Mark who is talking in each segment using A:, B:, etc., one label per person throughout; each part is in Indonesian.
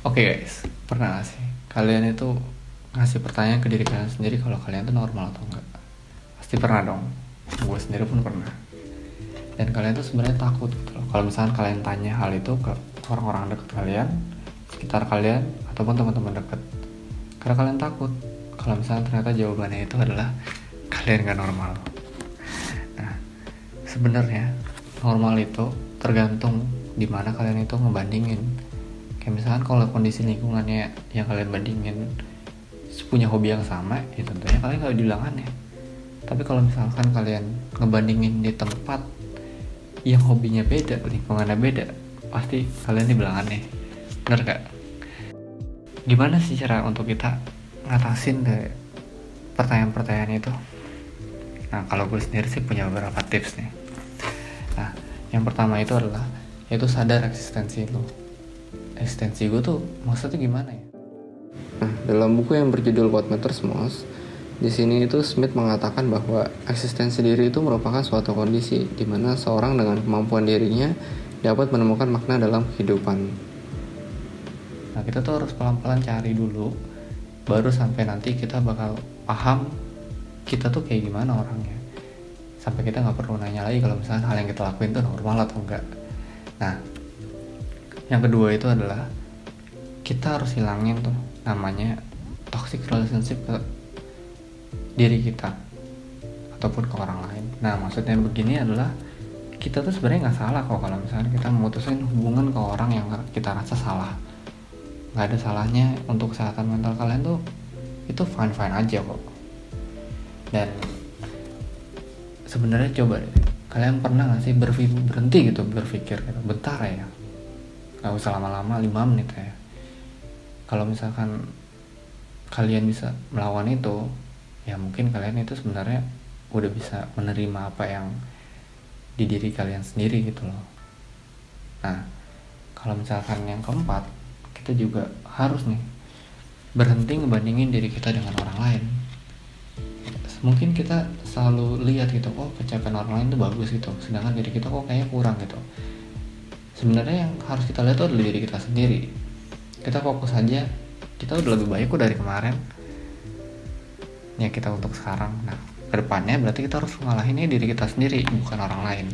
A: Oke guys, pernah gak sih kalian itu ngasih pertanyaan ke diri kalian sendiri kalau kalian itu normal atau enggak? Pasti pernah dong. Gue sendiri pun pernah. Dan kalian tuh sebenarnya takut gitu loh. Kalau misalkan kalian tanya hal itu ke orang-orang dekat kalian, sekitar kalian, ataupun teman-teman dekat. Karena kalian takut kalau misalkan ternyata jawabannya itu adalah kalian gak normal. Nah, sebenarnya normal itu tergantung di mana kalian itu ngebandingin. Kayak misalkan kalau kondisi lingkungannya yang kalian bandingin punya hobi yang sama, ya tentunya kalian gak dibilang aneh. Tapi kalau misalkan kalian ngebandingin di tempat yang hobinya beda, lingkungannya beda, pasti kalian dibilang aneh. Bener gak? Gimana sih cara untuk kita ngatasin deh pertanyaan-pertanyaan itu? Nah, kalau gue sendiri sih punya beberapa tips nih. Nah, yang pertama itu adalah yaitu sadar eksistensi lo. Eksistensi gue tuh maksudnya gimana ya?
B: Nah, dalam buku yang berjudul What Matters Most, di sini itu Smith mengatakan bahwa eksistensi diri itu merupakan suatu kondisi di mana seorang dengan kemampuan dirinya dapat menemukan makna dalam kehidupan.
A: Nah, kita tuh harus pelan-pelan cari dulu, baru sampai nanti kita bakal paham kita tuh kayak gimana orangnya. Sampai kita nggak perlu nanya lagi kalau misalnya hal yang kita lakuin tuh normal atau enggak. Nah, yang kedua itu adalah kita harus hilangin tuh namanya toxic relationship ke diri kita ataupun ke orang lain. Nah, maksudnya begini adalah kita tuh sebenarnya nggak salah kok kalau misalnya kita memutuskan hubungan ke orang yang kita rasa salah. Nggak ada salahnya untuk kesehatan mental kalian tuh, itu fine-fine aja kok. Dan sebenarnya coba deh, kalian pernah nggak sih berhenti gitu berpikir gitu, bentar ya, nggak usah lama-lama, 5 menit ya. Kalau misalkan kalian bisa melawan itu, ya mungkin kalian itu sebenarnya udah bisa menerima apa yang di diri kalian sendiri gitu loh. Nah, kalau misalkan yang keempat, kita juga harus nih berhenti ngebandingin diri kita dengan orang lain. Mungkin kita selalu lihat gitu, oh pencapaian orang lain tuh bagus gitu, sedangkan diri kita kok kayaknya kurang gitu. Sebenarnya yang harus kita lihat tuh adalah diri kita sendiri. Kita fokus aja, kita udah lebih baik kok dari kemarin ya kita untuk sekarang. Nah, kedepannya berarti kita harus ngalahinnya diri kita sendiri, bukan orang lain.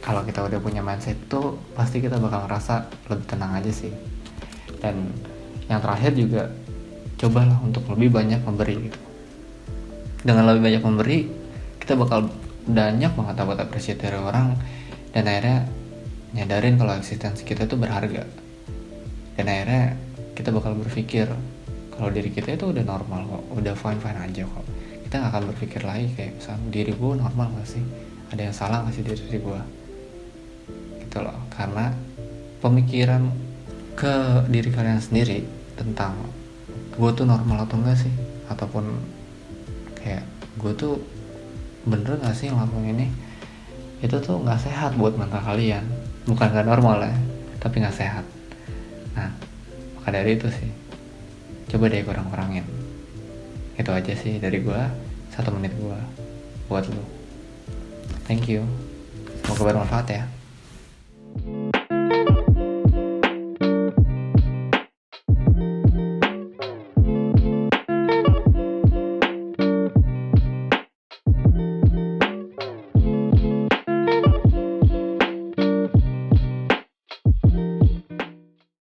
A: Kalau kita udah punya mindset itu, pasti kita bakal ngerasa lebih tenang aja sih. Dan yang terakhir juga, cobalah untuk lebih banyak memberi gitu. Dengan lebih banyak memberi, kita bakal banyak banget dapat apresiasi dari orang, dan akhirnya nyadarin kalau eksistensi kita itu berharga. Dan akhirnya kita bakal berpikir kalau diri kita itu udah normal kok, udah fine-fine aja kok. Kita gak akan berpikir lagi kayak misalnya diri gue normal gak sih, ada yang salah gak sih dari diri gue gitu loh. Karena pemikiran ke diri kalian sendiri tentang gue tuh normal atau enggak sih, ataupun kayak gue tuh bener gak sih ngelakuin ini, itu tuh gak sehat buat mental kalian. Bukan gak normal ya, tapi gak sehat. Nah, maka dari itu sih, coba deh kurang-kurangin. Itu aja sih dari gue, 1 menit gue buat lu. Thank you, semoga bermanfaat ya.